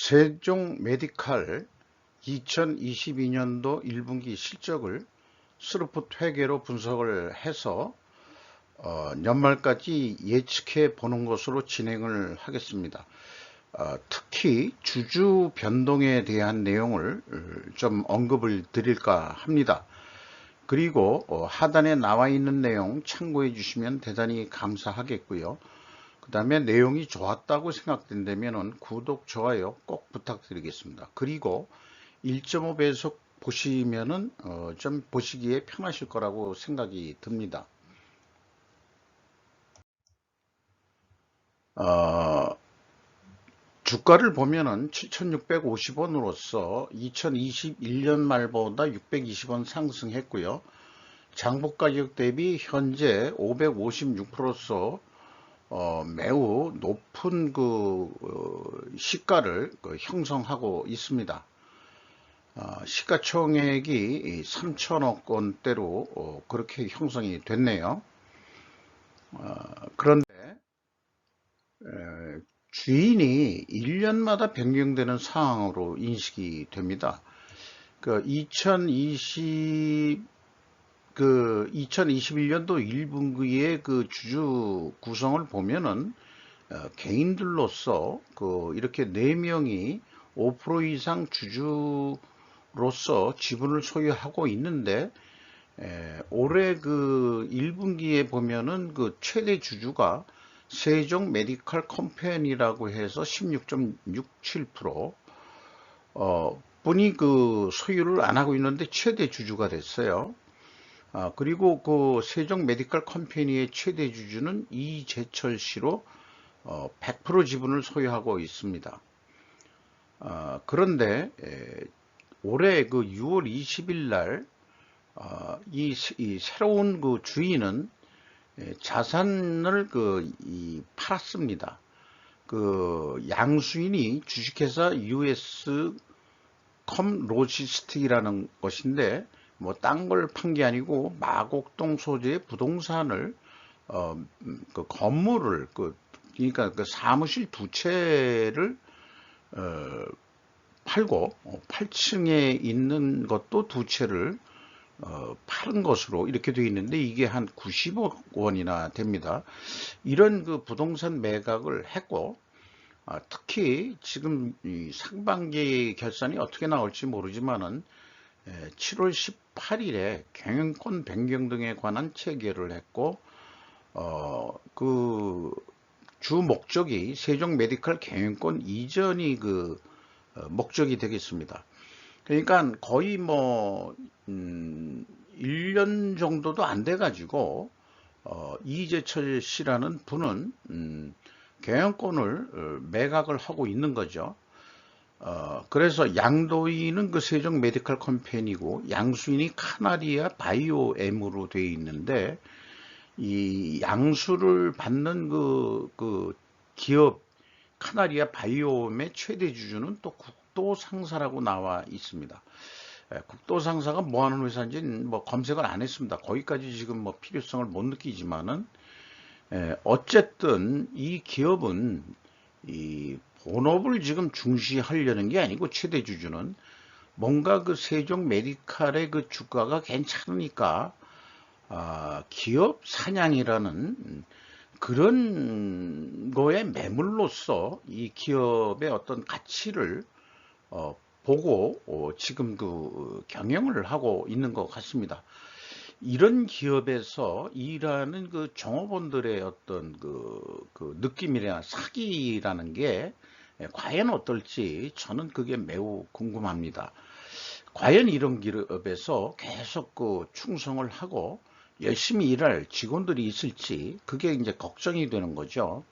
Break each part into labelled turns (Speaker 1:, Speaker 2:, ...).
Speaker 1: 세종 메디칼 2022년도 1분기 실적을 스루풋 회계로 분석을 해서 연말까지 예측해 보는 것으로 진행을 하겠습니다. 특히 주주 변동에 대한 내용을 좀 언급을 드릴까 합니다. 그리고 하단에 나와 있는 내용 참고해 주시면 대단히 감사하겠고요. 그 다음에 내용이 좋았다고 생각된다면 구독, 좋아요 꼭 부탁드리겠습니다. 그리고 1.5배속 보시면은 좀 보시기에 편하실 거라고 생각이 듭니다. 주가를 보면은 7,650원으로서 2021년 말보다 620원 상승했고요. 장부 가격 대비 현재 556%로 매우 높은 시가를 형성하고 있습니다. 시가총액이 3천억 원대로 그렇게 형성이 됐네요. 그런데 주인이 1년마다 변경되는 상황으로 인식이 됩니다. 2021년도 1분기의 주주 구성을 보면은 개인들로서 이렇게 4명이 5% 이상 주주로서 지분을 소유하고 있는데 올해 1분기에 보면은 최대 주주가 세종 메디칼 컴퍼니라고 해서 16.67% 분이 소유를 안 하고 있는데 최대 주주가 됐어요. 그리고 세종 메디칼 컴퍼니의 최대 주주는 이재철 씨로 100% 지분을 소유하고 있습니다. 그런데 올해 6월 20일 날 이 새로운 주인은 자산을 팔았습니다. 양수인이 주식회사 US 컴 로지스틱이라는 것인데 뭐 딴 걸 판 게 아니고 마곡동 소재의 부동산을 건물을 그러니까 사무실 2채를 팔고 8층에 있는 것도 2채를 파는 것으로 이렇게 되어 있는데 이게 한 90억 원이나 됩니다. 이런 부동산 매각을 했고 특히 지금 이 상반기 결산이 어떻게 나올지 모르지만은 7월 18일에 경영권 변경 등에 관한 체결을 했고 주 목적이 세종 메디칼 경영권 이전이 목적이 되겠습니다. 그러니까 거의 1년 정도도 안 돼 가지고 이재철 씨라는 분은 경영권을 매각을 하고 있는 거죠. 그래서 양도인은 세종 메디칼 컴퍼니고 양수인이 카나리아 바이오엠으로 되어 있는데 이 양수를 받는 기업 카나리아 바이오엠의 최대 주주는 또 국도상사라고 나와 있습니다. 국도상사가 뭐 하는 회사인지는 검색을 안 했습니다. 거기까지 지금 필요성을 못 느끼지만은 어쨌든 이 기업은 이 본업을 지금 중시하려는 게 아니고 최대 주주는 뭔가 세종 메디칼의 주가가 괜찮으니까 기업 사냥이라는 그런 거에 매물로서 이 기업의 어떤 가치를 보고 지금 경영을 하고 있는 것 같습니다. 이런 기업에서 일하는 종업원들의 어떤 느낌이나 사기라는 게 과연 어떨지 저는 그게 매우 궁금합니다. 과연 이런 기업에서 계속 충성을 하고 열심히 일할 직원들이 있을지 그게 이제 걱정이 되는 거죠.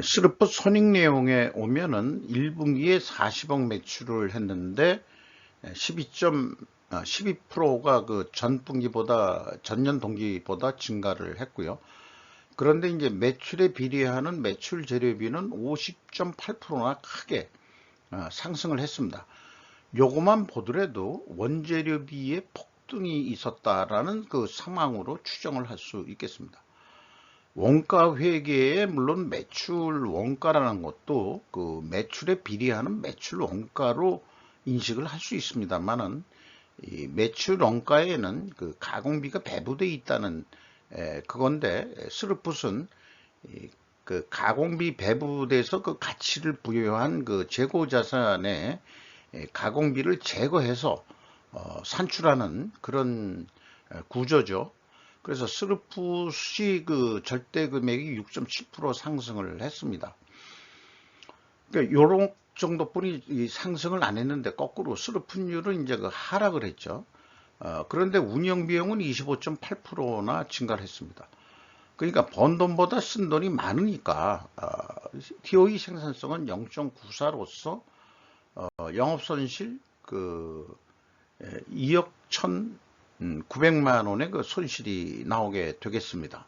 Speaker 1: 스루풋 손익 내용에 오면은 1분기에 40억 매출을 했는데 12%가 전년 동기보다 증가를 했고요. 그런데 이제 매출에 비례하는 매출 재료비는 50.8%나 크게 상승을 했습니다. 요것만 보더라도 원재료비에 폭등이 있었다라는 상황으로 추정을 할 수 있겠습니다. 원가 회계에 물론 매출 원가라는 것도 그 매출에 비례하는 매출 원가로 인식을 할 수 있습니다만은, 이 매출 원가에는 그 가공비가 배부되어 있다는 그건데, 스르풋은 그 가공비 배부돼서 그 가치를 부여한 그 재고 자산의 가공비를 제거해서 산출하는 그런 구조죠. 그래서 스르풋이 그 절대 금액이 6.7% 상승을 했습니다. 그러니까 요런 정도뿐이 상승을 안 했는데, 거꾸로 스르풋률은 이제 그 하락을 했죠. 그런데 운영 비용은 25.8%나 증가를 했습니다. 그러니까 번 돈보다 쓴 돈이 많으니까 TOE 생산성은 0.94로서 영업손실 그 2억 1,900만 원의 그 손실이 나오게 되겠습니다.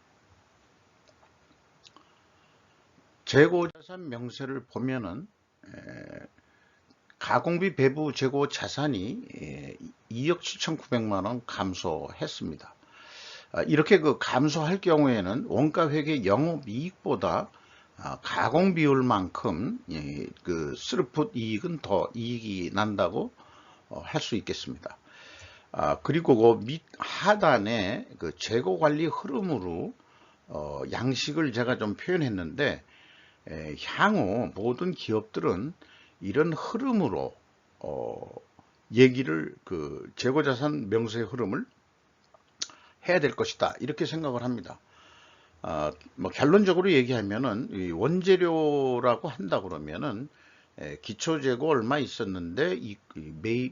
Speaker 1: 재고자산 명세를 보면은 가공비 배부 재고 자산이 2억 7,900만 원 감소했습니다. 이렇게 그 감소할 경우에는 원가 회계 영업이익보다 가공 비율만큼 그 스르풋 이익은 더 이익이 난다고 할 수 있겠습니다. 그리고 그 밑 하단에 그 재고 관리 흐름으로 양식을 제가 좀 표현했는데, 향후 모든 기업들은 이런 흐름으로 얘기를 그 재고자산 명세의 흐름을 해야 될 것이다, 이렇게 생각을 합니다. 뭐 결론적으로 얘기하면은 이 원재료라고 한다 그러면은 기초재고 얼마 있었는데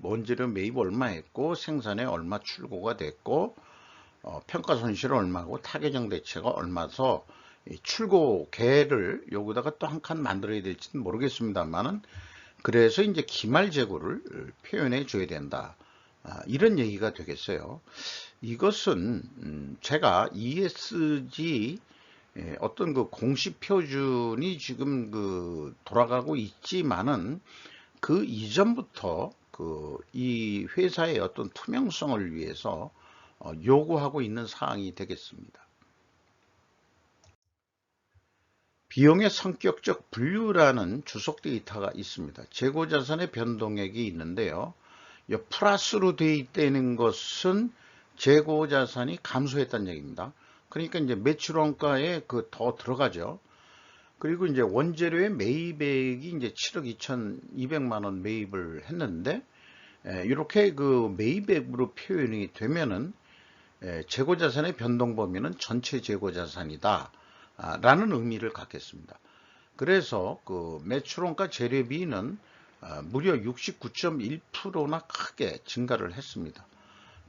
Speaker 1: 원재료 매입 얼마 했고 생산에 얼마 출고가 됐고 평가손실 얼마고 타겟형 대체가 얼마서 출고계를 여기다가 또 한 칸 만들어야 될지는 모르겠습니다만은, 그래서 이제 기말재고를 표현해 줘야 된다, 이런 얘기가 되겠어요. 이것은 제가 ESG 어떤 그 공식 표준이 지금 그 돌아가고 있지만은, 그 이전부터 그 이 회사의 어떤 투명성을 위해서 요구하고 있는 사항이 되겠습니다. 비용의 성격적 분류라는 주석 데이터가 있습니다. 재고자산의 변동액이 있는데요. 이 플러스로 되어 있다는 것은 재고자산이 감소했다는 얘기입니다. 그러니까 이제 매출원가에 그 더 들어가죠. 그리고 이제 원재료의 매입액이 이제 7억 2,200만 원 매입을 했는데, 이렇게 그 매입액으로 표현이 되면은 재고자산의 변동 범위는 전체 재고자산이다 라는 의미를 갖겠습니다. 그래서 그 매출원가 재료비는 무려 69.1%나 크게 증가를 했습니다.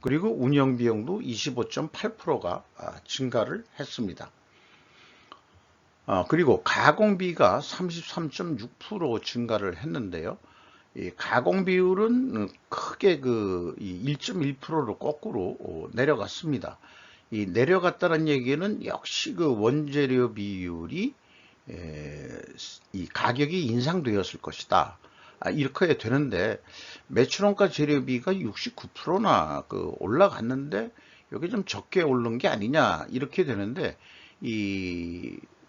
Speaker 1: 그리고 운영비용도 25.8%가 증가를 했습니다. 그리고 가공비가 33.6% 증가를 했는데요. 이 가공 비율은 크게 그 1.1%로 거꾸로 내려갔습니다. 이 내려갔다는 얘기는 역시 그 원재료 비율이 이 가격이 인상되었을 것이다, 이렇게 되는데, 매출원가 재료비가 69%나 그 올라갔는데 여기 좀 적게 오른 게 아니냐, 이렇게 되는데,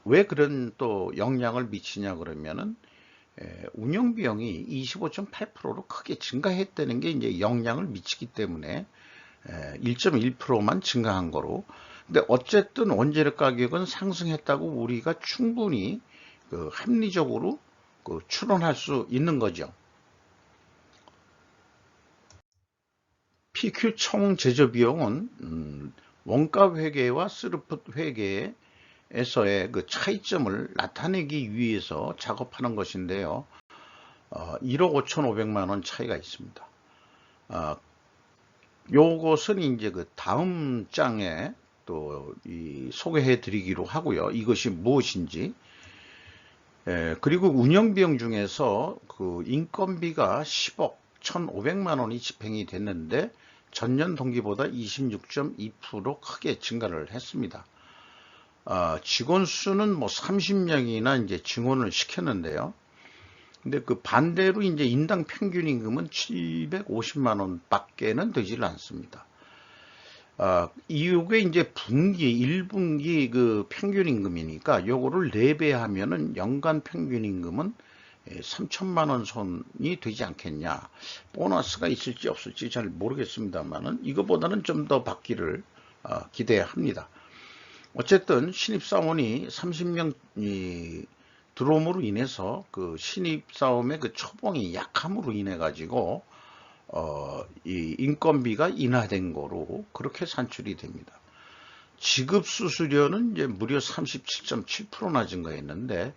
Speaker 1: 왜 그런 또 영향을 미치냐 그러면은 운영비용이 25.8%로 크게 증가했다는 게 이제 영향을 미치기 때문에 1.1%만 증가한 거로. 근데 어쨌든 원재료 가격은 상승했다고 우리가 충분히 그 합리적으로 그 추론할 수 있는 거죠. PQ 총 제조 비용은 원가 회계와 스르풋 회계에서의 그 차이점을 나타내기 위해서 작업하는 것인데요. 1억 5,500만 원 차이가 있습니다. 요것은 이제 그 다음 장에 또 소개해 드리기로 하고요. 이것이 무엇인지. 그리고 운영비용 중에서 그 인건비가 10억 1,500만 원이 집행이 됐는데 전년 동기보다 26.2% 크게 증가를 했습니다. 직원 수는 뭐 30명이나 이제 증원을 시켰는데요. 근데 그 반대로 이제 인당 평균 임금은 750만 원 밖에는 되질 않습니다. 이게 이제 분기, 1분기 그 평균 임금이니까 요거를 4배 하면은 연간 평균 임금은 3천만 원 선이 되지 않겠냐. 보너스가 있을지 없을지 잘 모르겠습니다만은 이거보다는 좀 더 받기를 기대합니다. 어쨌든 신입사원이 30명이 들어옴으로 인해서 그 신입사원의 그 초봉이 약함으로 인해 가지고 이 인건비가 인하된 거로 그렇게 산출이 됩니다. 지급 수수료는 이제 무려 37.7%나 증가했는데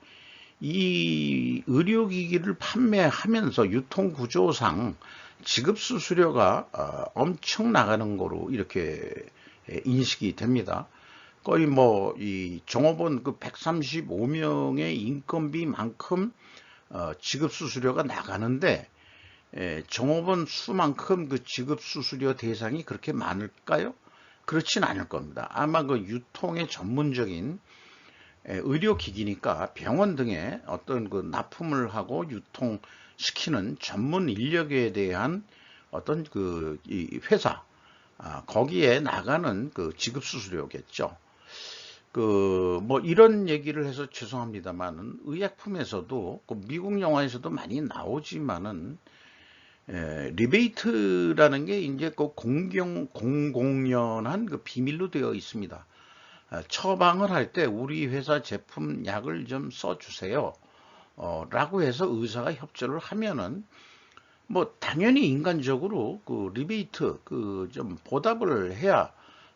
Speaker 1: 이 의료기기를 판매하면서 유통구조상 지급 수수료가 엄청 나가는 거로 이렇게 인식이 됩니다. 거의 뭐 이 종업원 그 135명의 인건비만큼 지급 수수료가 나가는데 종업원 수만큼 그 지급 수수료 대상이 그렇게 많을까요? 그렇진 않을 겁니다. 아마 그 유통의 전문적인 의료기기니까 병원 등에 어떤 그 납품을 하고 유통시키는 전문 인력에 대한 어떤 그 이 회사 거기에 나가는 그 지급 수수료겠죠. 그 뭐 이런 얘기를 해서 죄송합니다만은 의약품에서도 그 미국 영화에서도 많이 나오지만은 리베이트라는 게 이제 그 공공연한 그 비밀로 되어 있습니다. 처방을 할 때 우리 회사 제품 약을 좀 써주세요. 라고 해서 의사가 협조를 하면은 뭐 당연히 인간적으로 그 리베이트 그 좀 보답을 해야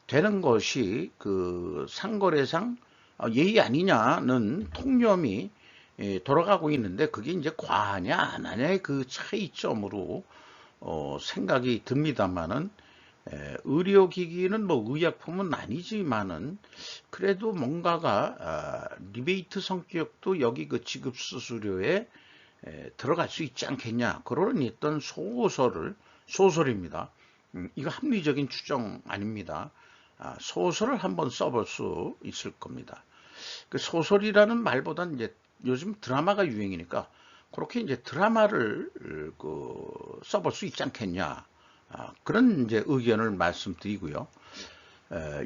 Speaker 1: 되는 것이 그 상거래상 예의 아니냐는 통념이 돌아가고 있는데 그게 이제 과하냐 안 하냐의 그 차이점으로 생각이 듭니다만은 의료기기는 뭐 의약품은 아니지만은 그래도 뭔가가 리베이트 성격도 여기 그 지급 수수료에 들어갈 수 있지 않겠냐 그런 어떤 소설입니다. 이거 합리적인 추정 아닙니다. 소설을 한번 써볼 수 있을 겁니다. 그 소설이라는 말보다는 이제 요즘 드라마가 유행이니까 그렇게 이제 드라마를 그 써볼 수 있지 않겠냐 그런 이제 의견을 말씀드리고요.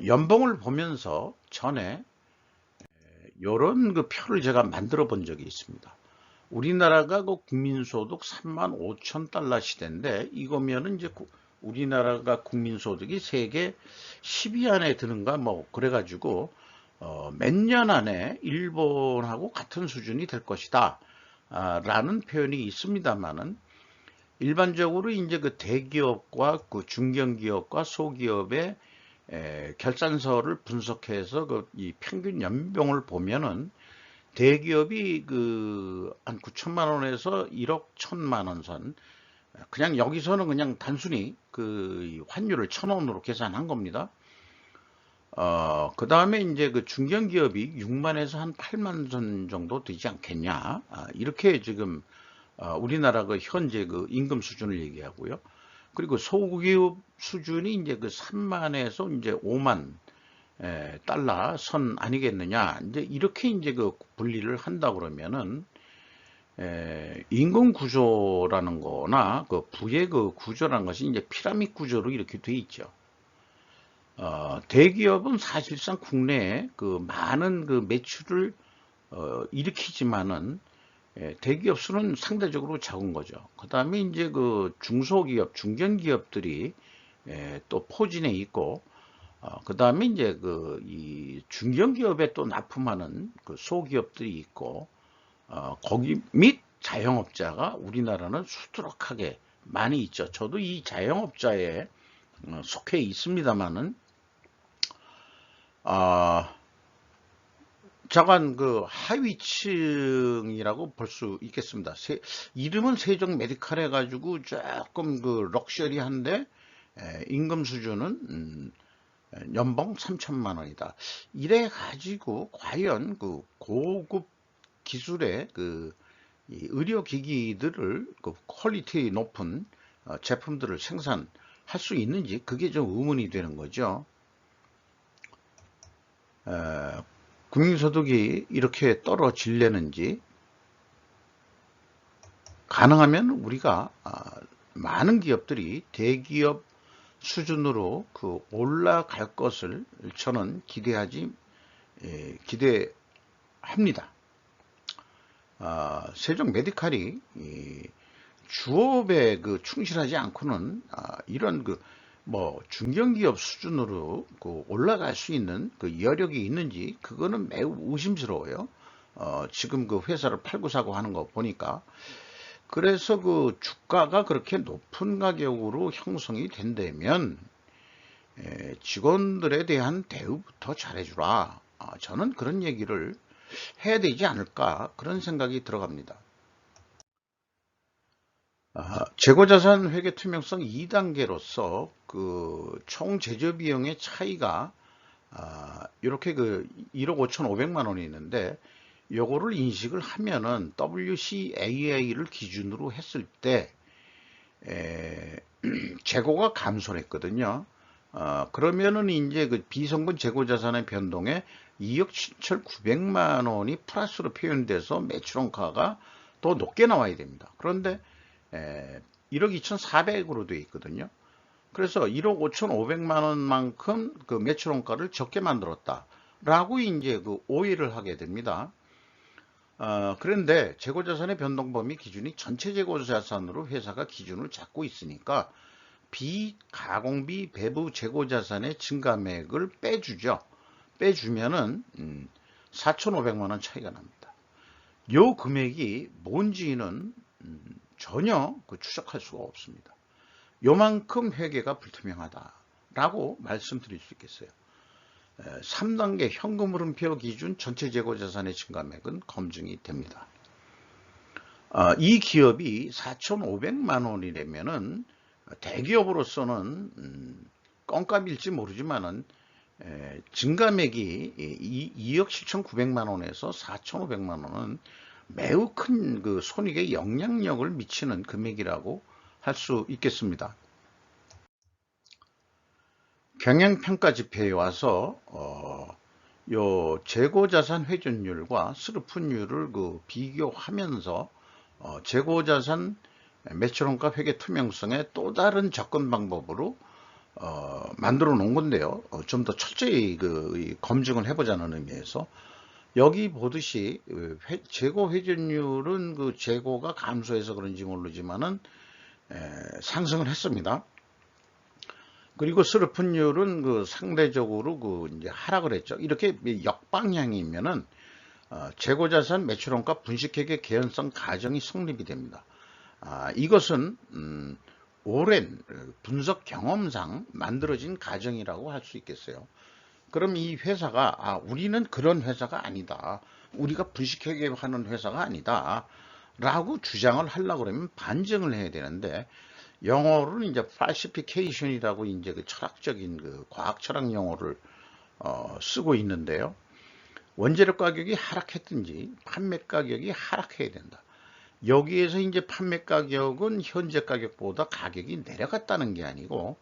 Speaker 1: 연봉을 보면서 전에 이런 그 표를 제가 만들어 본 적이 있습니다. 우리나라가 그 국민소득 3만 5천 달러 시대인데 이거면은 이제 우리나라가 국민소득이 세계 10위 안에 드는가 뭐 그래가지고 몇 년 안에 일본하고 같은 수준이 될 것이다 라는 표현이 있습니다만은 일반적으로 이제 그 대기업과 그 중견기업과 소기업의 결산서를 분석해서 그 이 평균 연봉을 보면은 대기업이 그 한 9천만 원에서 1억 1천만 원 선 그냥 여기서는 그냥 단순히 그 환율을 1,000원으로 계산한 겁니다. 그 다음에 이제 그 중견기업이 6만에서 한 8만 선 정도 되지 않겠냐. 이렇게 지금 우리나라 그 현재 그 임금 수준을 얘기하고요. 그리고 소기업 수준이 이제 그 3만에서 이제 5만 달러 선 아니겠느냐. 이제 이렇게 이제 그 분리를 한다 그러면은 임금 구조라는 거나 그 부의 그 구조라는 것이 이제 피라미드 구조로 이렇게 돼 있죠. 대기업은 사실상 국내에 그 많은 그 매출을 일으키지만은 대기업 수는 상대적으로 적은 거죠. 그 다음에 이제 그 중소기업, 중견기업들이 또 포진해 있고, 그 다음에 이제 그 이 중견기업에 또 납품하는 그 소기업들이 있고, 거기 및 자영업자가 우리나라는 수두룩하게 많이 있죠. 저도 이 자영업자에 속해 있습니다만은, 자관 그 하위층이라고 볼 수 있겠습니다. 이름은 세종 메디칼 해가지고 조금 그 럭셔리한데 임금 수준은 연봉 3천만 원이다. 이래 가지고 과연 그 고급 기술의 그 의료기기들을 그 퀄리티 높은 제품들을 생산할 수 있는지 그게 좀 의문이 되는 거죠. 국민소득이 이렇게 떨어지려는지 가능하면 우리가 많은 기업들이 대기업 수준으로 그 올라갈 것을 저는 기대합니다. 세종 메디칼이 주업에 그 충실하지 않고는 이런 그 뭐 중견기업 수준으로 그 올라갈 수 있는 그 여력이 있는지 그거는 매우 의심스러워요. 지금 그 회사를 팔고 사고 하는 거 보니까. 그래서 그 주가가 그렇게 높은 가격으로 형성이 된다면 직원들에 대한 대우부터 잘해주라. 저는 그런 얘기를 해야 되지 않을까 그런 생각이 들어갑니다. 재고자산 회계 투명성 2단계로서 그 총 제조 비용의 차이가 이렇게 그 1억 5,500만 원이 있는데 요거를 인식을 하면은 WCAA를 기준으로 했을 때 재고가 감소를 했거든요. 그러면은 이제 그 비성분 재고자산의 변동에 2억 7,900만 원이 플러스로 표현돼서 매출원가가 더 높게 나와야 됩니다. 그런데 1억 2,400으로 되어 있거든요. 그래서 1억 5,500만 원만큼 그 매출원가를 적게 만들었다라고 이제 그 오해를 하게 됩니다. 그런데 재고자산의 변동범위 기준이 전체 재고자산으로 회사가 기준을 잡고 있으니까 비가공비 배부 재고자산의 증가액을 빼주죠. 빼주면은 4,500만 원 차이가 납니다. 요 금액이 뭔지는 전혀 추적할 수가 없습니다. 요만큼 회계가 불투명하다라고 말씀드릴 수 있겠어요. 3단계 현금 흐름표 기준 전체 재고자산의 증가액은 검증이 됩니다. 이 기업이 4,500만 원이라면은 대기업으로서는 껌값일지 모르지만은 증가액이 2억 7,900만 원에서 4,500만 원은 매우 큰 그 손익에 영향력을 미치는 금액이라고 할 수 있겠습니다. 경영평가 지표에 와서 요 재고자산 회전율과 스루풋율을 그 비교하면서 재고자산 매출원가 회계 투명성의 또 다른 접근 방법으로 만들어 놓은 건데요. 좀 더 철저히 그 검증을 해보자는 의미에서 여기 보듯이 재고 회전율은 그 재고가 감소해서 그런지 모르지만은 상승을 했습니다. 그리고 스루풋율은 그 상대적으로 그 이제 하락을 했죠. 이렇게 역방향이면은 재고자산 매출원가 분식회계 개연성 가정이 성립이 됩니다. 이것은 오랜 분석 경험상 만들어진 가정이라고 할 수 있겠어요. 그럼 이 회사가 우리는 그런 회사가 아니다. 우리가 분식회계하는 회사가 아니다. 라고 주장을 하려고 그러면 반증을 해야 되는데 영어로는 이제 falsification이라고 이제 그 철학적인 그 과학 철학 용어를 쓰고 있는데요. 원재료 가격이 하락했든지 판매 가격이 하락해야 된다. 여기에서 이제 판매 가격은 현재 가격보다 가격이 내려갔다는 게 아니고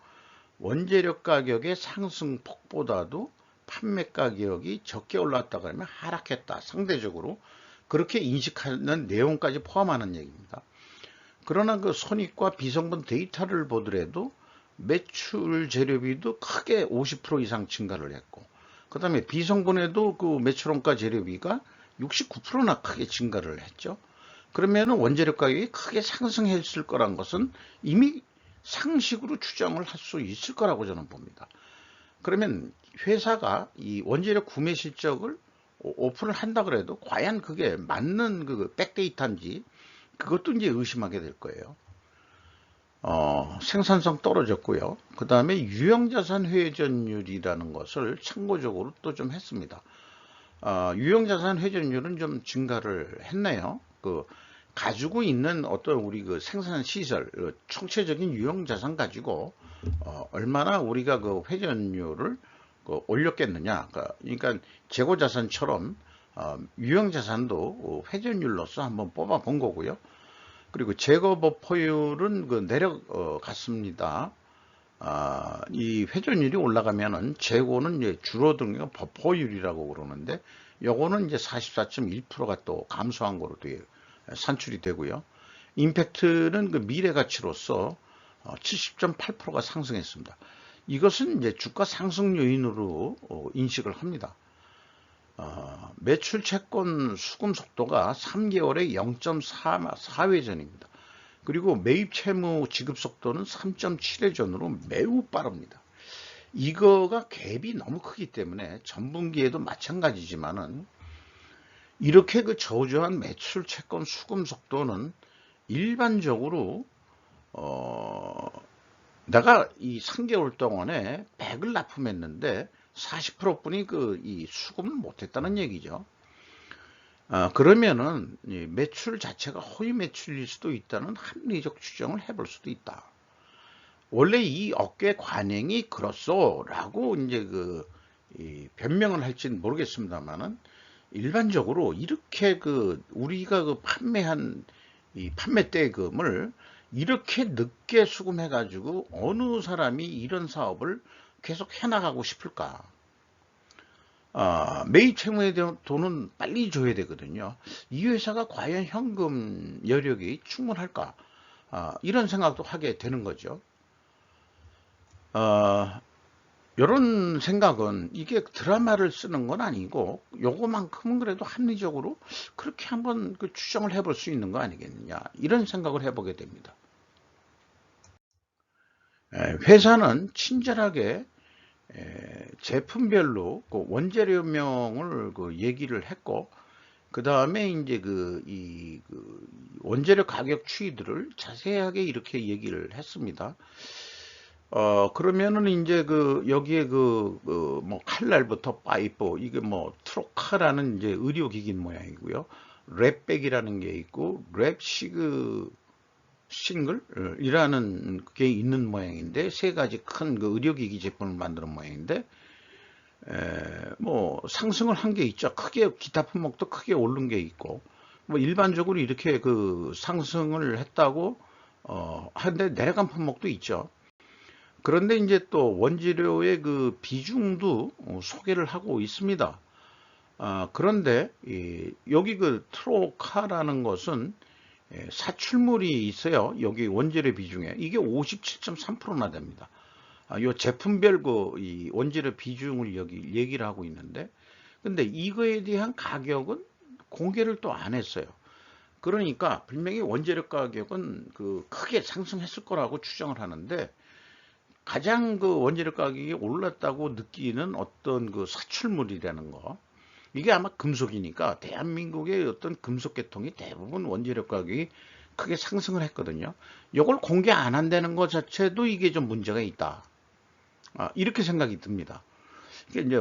Speaker 1: 원재료 가격의 상승폭보다도 판매 가격이 적게 올랐다 그러면 하락했다. 상대적으로 그렇게 인식하는 내용까지 포함하는 얘기입니다. 그러나 그 손익과 비성분 데이터를 보더라도 매출 재료비도 크게 50% 이상 증가를 했고 그 다음에 비성분에도 그 매출원가 재료비가 69%나 크게 증가를 했죠. 그러면 원재료 가격이 크게 상승했을 거란 것은 이미 상식으로 추정을 할 수 있을 거라고 저는 봅니다. 그러면 회사가 이 원재료 구매 실적을 오픈을 한다 그래도 과연 그게 맞는 그 백데이터인지 그것도 이제 의심하게 될 거예요. 생산성 떨어졌고요. 그 다음에 유형자산 회전율이라는 것을 참고적으로 또 좀 했습니다. 유형자산 회전율은 좀 증가를 했네요. 그 가지고 있는 어떤 우리 그 생산 시설, 총체적인 유형자산 가지고 얼마나 우리가 그 회전율을 올렸겠느냐. 그러니까 재고자산처럼 유형자산도 회전율로서 한번 뽑아 본 거고요. 그리고 재고버퍼율은 그 내려갔습니다. 이 회전율이 올라가면은 재고는 이제 줄어드는 게 버퍼율이라고 그러는데 요거는 이제 44.1%가 또 감소한 거로 산출이 되고요. 임팩트는 그 미래 가치로서 70.8%가 상승했습니다. 이것은 이제 주가 상승 요인으로 인식을 합니다. 매출 채권 수금 속도가 3개월에 0.4회전입니다. 그리고 매입 채무 지급 속도는 3.7회전으로 매우 빠릅니다. 이거가 갭이 너무 크기 때문에 전분기에도 마찬가지지만은 이렇게 그 저조한 매출 채권 수금 속도는 일반적으로 내가 이 3개월 동안에 100을 납품했는데 40%뿐이 이 수금을 못했다는 얘기죠. 그러면은 매출 자체가 허위 매출일 수도 있다는 합리적 추정을 해볼 수도 있다. 원래 이 업계 관행이 그렇소라고 이제 변명을 할지는 모르겠습니다만은 일반적으로 이렇게 우리가 판매한 이 판매대금을 이렇게 늦게 수금해 가지고 어느 사람이 이런 사업을 계속 해나가고 싶을까? 매입 채무에 대한 돈은 빨리 줘야 되거든요. 이 회사가 과연 현금 여력이 충분할까? 이런 생각도 하게 되는 거죠. 이런 생각은 이게 드라마를 쓰는 건 아니고 요거만큼은 그래도 합리적으로 그렇게 한번 추정을 해볼 수 있는 거 아니겠느냐, 이런 생각을 해보게 됩니다. 회사는 친절하게 제품별로 원재료명을 얘기를 했고, 그 다음에 이제 이 원재료 가격 추이들을 자세하게 이렇게 얘기를 했습니다. 그러면은 이제 여기에 뭐 칼날부터 파이프, 이게 뭐 트로카라는 이제 의료기기인 모양이고요. 랩백이라는 게 있고, 랩시그 싱글이라는 게 있는 모양인데, 세 가지 큰 의료기기 제품을 만드는 모양인데, 뭐 상승을 한 게 있죠. 크게 기타 품목도 크게 오른 게 있고, 뭐 일반적으로 이렇게 상승을 했다고 하는데 내려간 품목도 있죠. 그런데 이제 또 원재료의 비중도 소개를 하고 있습니다. 그런데 여기 트로카라는 것은 사출물이 있어요. 여기 원재료 비중에 이게 57.3%나 됩니다. 이 제품별 이 원재료 비중을 여기 얘기를 하고 있는데, 근데 이거에 대한 가격은 공개를 또 안 했어요. 그러니까 분명히 원재료 가격은 크게 상승했을 거라고 추정을 하는데, 가장 원재료 가격이 올랐다고 느끼는 어떤 사출물이라는 거, 이게 아마 금속이니까 대한민국의 어떤 금속 계통이 대부분 원재료 가격이 크게 상승을 했거든요. 이걸 공개 안 한다는 것 자체도 이게 좀 문제가 있다. 이렇게 생각이 듭니다. 이게 이제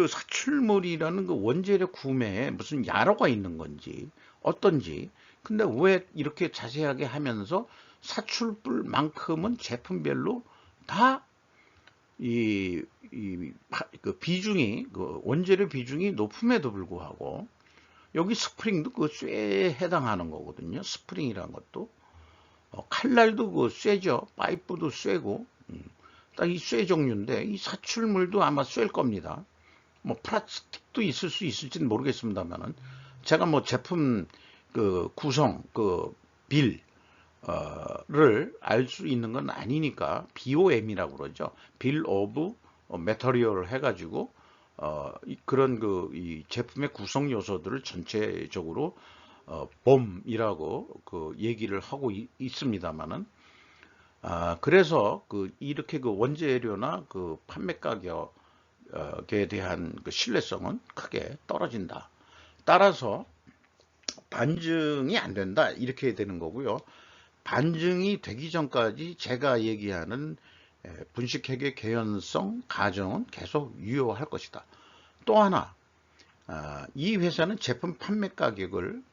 Speaker 1: 사출물이라는 원재료 구매에 무슨 야로가 있는 건지 어떤지, 근데 왜 이렇게 자세하게 하면서 사출물만큼은 제품별로 다 비중이 원재료 비중이 높음에도 불구하고, 여기 스프링도 쇠에 해당하는 거거든요. 스프링이라는 것도 칼날도 쇠죠. 파이프도 쇠고, 딱 이 쇠 종류인데 이 사출물도 아마 쇠일 겁니다. 뭐 플라스틱도 있을 수 있을지는 모르겠습니다만은, 제가 뭐 제품 구성 빌 를 알 수 있는 건 아니니까 BOM이라고 그러죠. 빌 오브 메터리얼을 해가지고 그런 이 제품의 구성 요소들을 전체적으로 BOM이라고 얘기를 하고 있습니다만은, 그래서 이렇게 원재료나 판매 가격에 대한 신뢰성은 크게 떨어진다. 따라서 반증이 안 된다, 이렇게 되는 거고요. 반증이 되기 전까지 제가 얘기하는 분식회계 개연성 가정은 계속 유효할 것이다. 또 하나, 이 회사는 제품 판매 가격을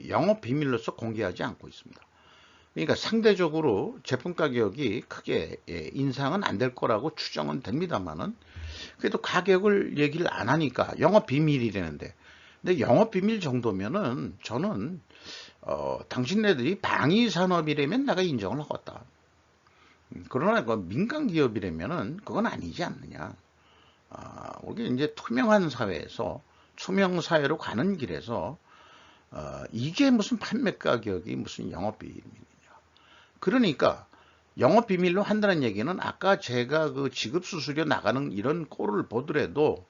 Speaker 1: 영업 비밀로서 공개하지 않고 있습니다. 그러니까 상대적으로 제품 가격이 크게 인상은 안 될 거라고 추정은 됩니다만은, 그래도 가격을 얘기를 안 하니까 영업 비밀이라는데, 근데 영업 비밀 정도면은 저는 당신네들이 방위 산업이라면 내가 인정을 하겠다. 그러나 민간 기업이라면은 그건 아니지 않느냐. 우리 이제 투명한 사회에서, 투명 사회로 가는 길에서 이게 무슨 판매 가격이 무슨 영업 비밀이냐. 그러니까 영업 비밀로 한다는 얘기는 아까 제가 그 지급 수수료 나가는 이런 꼴을 보더라도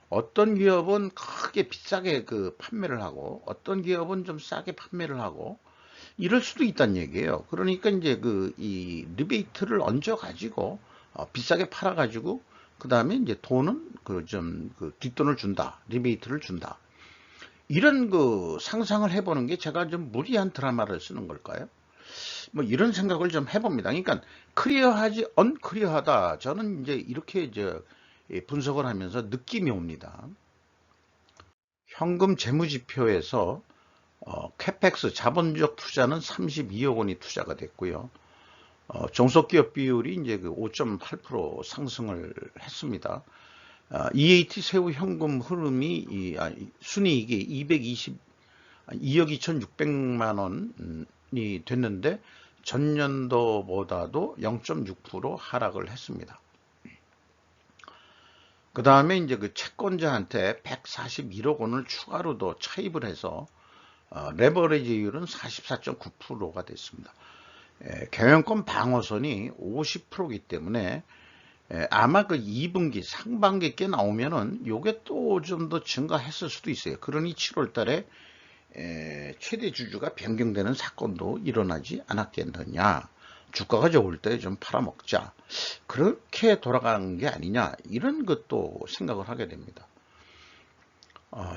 Speaker 1: 어떤 기업은 크게 비싸게 그 판매를 하고 어떤 기업은 좀 싸게 판매를 하고 이럴 수도 있다는 얘기예요. 그러니까 이제 그 이 리베이트를 얹어 가지고 비싸게 팔아 가지고 그 다음에 이제 돈은 그 좀 그 뒷돈을 준다, 리베이트를 준다. 이런 그 상상을 해보는 게 제가 좀 무리한 드라마를 쓰는 걸까요? 뭐 이런 생각을 좀 해봅니다. 그러니까 클리어하지 언클리어하다. 저는 이제 이렇게 이제 분석을 하면서 느낌이 옵니다. 현금 재무지표에서 캐펙스 자본적 투자는 32억 원이 투자가 됐고요. 종속기업 비율이 이제 그 5.8% 상승을 했습니다. EAT 세후 현금 흐름이 순이익이 202억 2,600만 원이 됐는데 전년도보다도 0.6% 하락을 했습니다. 그 다음에 이제 그 채권자한테 141억 원을 추가로 더 차입을 해서 레버리지율은 44.9%가 됐습니다. 경영권 방어선이 50%이기 때문에 아마 그 2분기 상반기 께 나오면은 요게 또 좀 더 증가했을 수도 있어요. 그러니 7월 달에 최대 주주가 변경되는 사건도 일어나지 않았겠느냐. 주가가 좋을 때 좀 팔아먹자. 그렇게 돌아가는 게 아니냐. 이런 것도 생각을 하게 됩니다.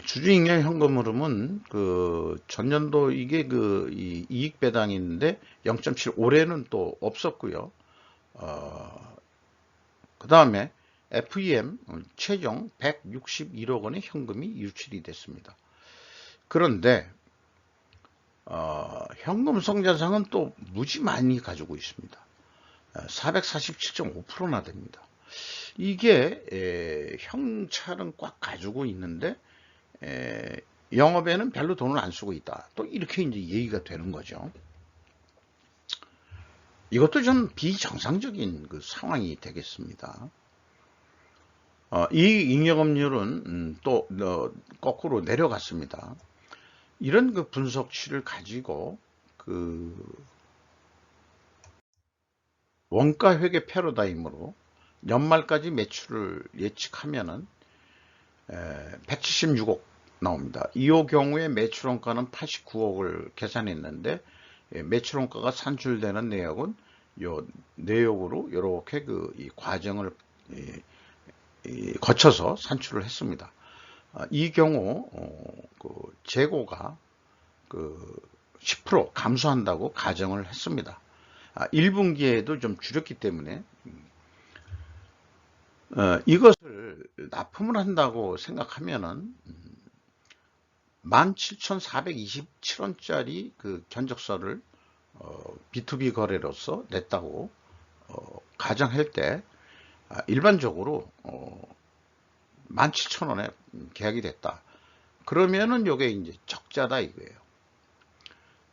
Speaker 1: 주주잉여 현금 흐름은 그 전년도 이게 그 이익 배당인데 0.7 올해는 또 없었고요. 그 다음에 FEM 최종 161억 원의 현금이 유출이 됐습니다. 그런데 현금 성자산은 또 무지 많이 가지고 있습니다. 447.5%나 됩니다. 이게 형찰은 꽉 가지고 있는데 영업에는 별로 돈을 안 쓰고 있다. 또 이렇게 이제 얘기가 되는 거죠. 이것도 좀 비정상적인 그 상황이 되겠습니다. 이 잉여금률은 또 거꾸로 내려갔습니다. 이런 그 분석치를 가지고 그 원가 회계 패러다임으로 연말까지 매출을 예측하면은 176억 나옵니다. 이 경우에 매출 원가는 89억을 계산했는데 매출 원가가 산출되는 내역은 요 내역으로 이렇게 그 이 과정을 거쳐서 산출을 했습니다. 이 경우 그 재고가 그 10% 감소한다고 가정을 했습니다. 1분기에도 좀 줄였기 때문에 이것을 납품을 한다고 생각하면은 17,427원짜리 그 견적서를 B2B 거래로서 냈다고 가정할 때 일반적으로 17,000원에 계약이 됐다. 그러면은 요게 이제 적자다 이거예요.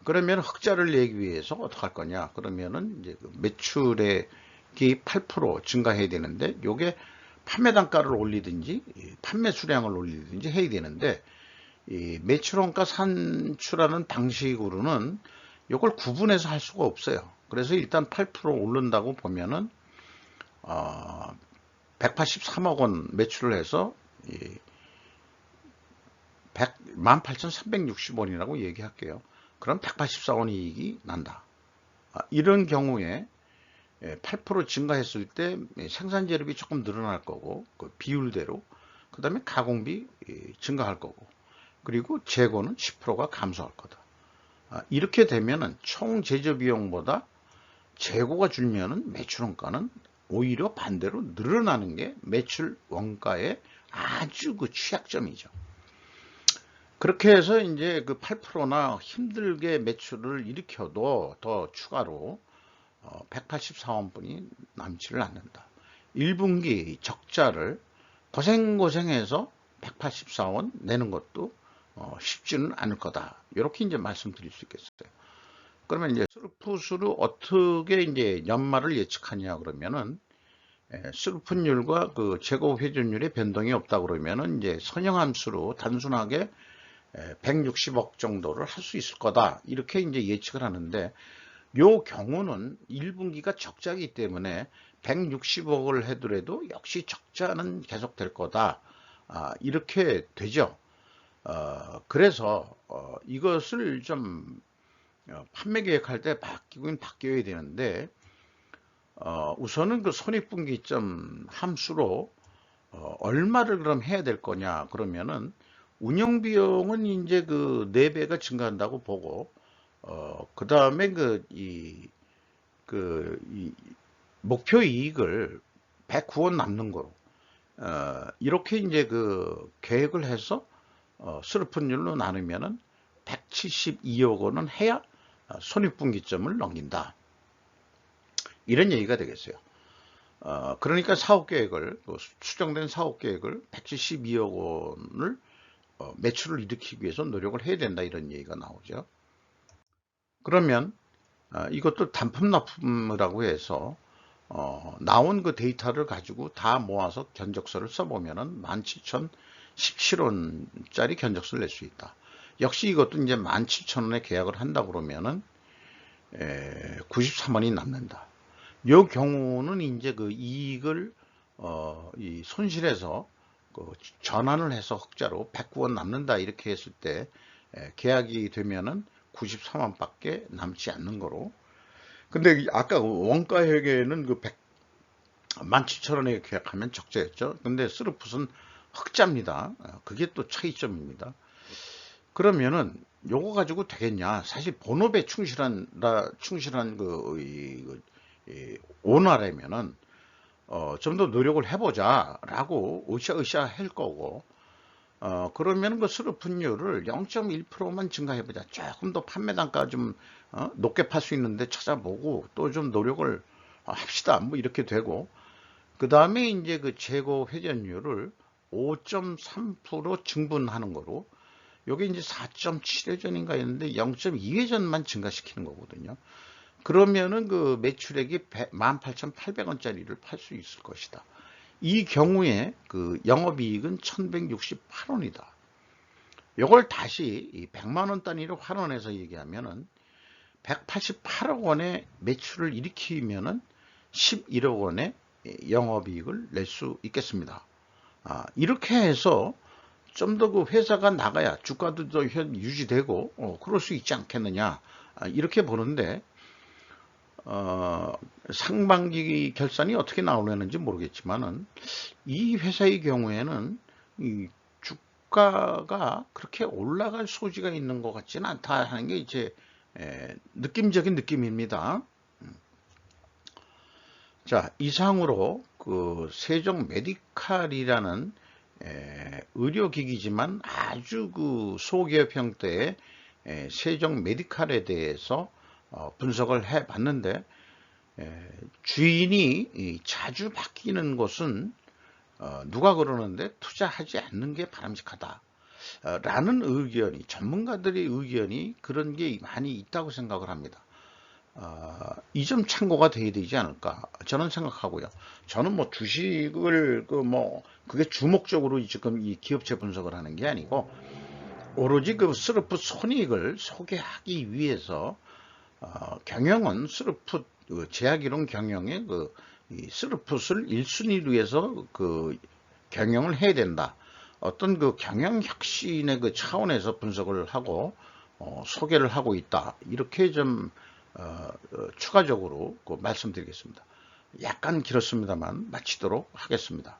Speaker 1: 그러면 흑자를 내기 위해서 어떻게 할 거냐? 그러면은 이제 그 매출액이 8% 증가해야 되는데 요게 판매 단가를 올리든지 판매 수량을 올리든지 해야 되는데 이 매출원가 산출하는 방식으로는 요걸 구분해서 할 수가 없어요. 그래서 일단 8% 오른다고 보면은 183억 원 매출을 해서 18,360원이라고 얘기할게요. 그럼 184원 이익이 난다. 이런 경우에 8% 증가했을 때 생산재료비 조금 늘어날 거고 그 비율대로 그 다음에 가공비 증가할 거고 그리고 재고는 10%가 감소할 거다. 이렇게 되면은 총 제조비용보다 재고가 줄면은 매출 원가는 오히려 반대로 늘어나는 게 매출 원가의 아주 그 취약점이죠. 그렇게 해서 이제 그 8%나 힘들게 매출을 일으켜도 더 추가로 184원뿐이 남지를 않는다. 1분기 적자를 고생고생해서 184원 내는 것도 쉽지는 않을 거다. 이렇게 이제 말씀드릴 수 있겠어요. 그러면 이제 스루풋으로 어떻게 이제 연말을 예측하냐 그러면은 스루풋율과 그 재고 회전율의 변동이 없다 그러면은 이제 선형함수로 단순하게 160억 정도를 할 수 있을 거다. 이렇게 이제 예측을 하는데 요 경우는 1분기가 적자이기 때문에 160억을 해더라도 역시 적자는 계속 될 거다. 이렇게 되죠. 그래서 이것을 좀 판매 계획할 때 바뀌긴 바뀌어야 되는데, 우선은 그 손익분기점 함수로 얼마를 그럼 해야 될 거냐 그러면은, 운영 비용은 이제 그 4배가 증가한다고 보고, 그 다음에 이 목표 이익을 109원 남는 거로, 이렇게 이제 그 계획을 해서 스르픈율로 나누면은 172억 원은 해야 손익분기점을 넘긴다. 이런 얘기가 되겠어요. 그러니까 사업계획을, 수정된 사업계획을 172억 원을 매출을 일으키기 위해서 노력을 해야 된다, 이런 얘기가 나오죠. 그러면 이것도 단품 납품이라고 해서 나온 그 데이터를 가지고 다 모아서 견적서를 써보면은 17,017원짜리 견적서를 낼 수 있다. 역시 이것도 이제 17,000원에 계약을 한다 그러면은 93원이 남는다. 이 경우는 이제 그 이익을 이 손실에서 그 전환을 해서 흑자로 109원 남는다, 이렇게 했을 때 계약이 되면은 93원밖에 남지 않는 거로. 근데 아까 원가 회계는 그 17,000원에 계약하면 적자였죠. 근데 스루풋은 흑자입니다. 그게 또 차이점입니다. 그러면은 요거 가지고 되겠냐? 사실 본업에 충실한 오너라면은 좀 더 노력을 해보자라고 으쌰으쌰 할 거고, 그러면 그 수르풋율을 0.1%만 증가해보자. 조금 더 판매 단가 좀 높게 팔 수 있는데 찾아보고 또 좀 노력을 합시다. 뭐 이렇게 되고, 그 다음에 이제 그 재고 회전율을 5.3% 증분하는 거로, 요게 이제 4.7회전인가 했는데 0.2회전만 증가시키는 거거든요. 그러면은 그 매출액이 18,800원짜리를 팔 수 있을 것이다. 이 경우에 그 영업이익은 1,168원이다. 이걸 다시 100만원 단위로 환원해서 얘기하면은 188억 원의 매출을 일으키면은 11억 원의 영업이익을 낼 수 있겠습니다. 이렇게 해서 좀 더 그 회사가 나가야 주가도 더 유지되고 그럴 수 있지 않겠느냐, 이렇게 보는데, 상반기 결산이 어떻게 나오려는지 모르겠지만은 이 회사의 경우에는 이 주가가 그렇게 올라갈 소지가 있는 것 같지는 않다 하는 게 이제 느낌적인 느낌입니다. 자, 이상으로 그 세종 메디칼이라는 의료기기지만 아주 그 소기업 형태의 세종 메디칼에 대해서 분석을 해 봤는데, 주인이 자주 바뀌는 것은 누가 그러는데 투자하지 않는 게 바람직하다 라는 의견이, 전문가들의 의견이 그런 게 많이 있다고 생각을 합니다. 이 점 참고가 돼야 되지 않을까 저는 생각하고요. 저는 뭐 주식을 그게 주목적으로 지금 이 기업체 분석을 하는 게 아니고, 오로지 그 스르프 손익을 소개하기 위해서 경영은 스르풋 제약이론 경영의 이 스르풋을 1순위로 해서 그 경영을 해야 된다. 어떤 그 경영 혁신의 그 차원에서 분석을 하고 소개를 하고 있다. 이렇게 좀 추가적으로 말씀드리겠습니다. 약간 길었습니다만 마치도록 하겠습니다.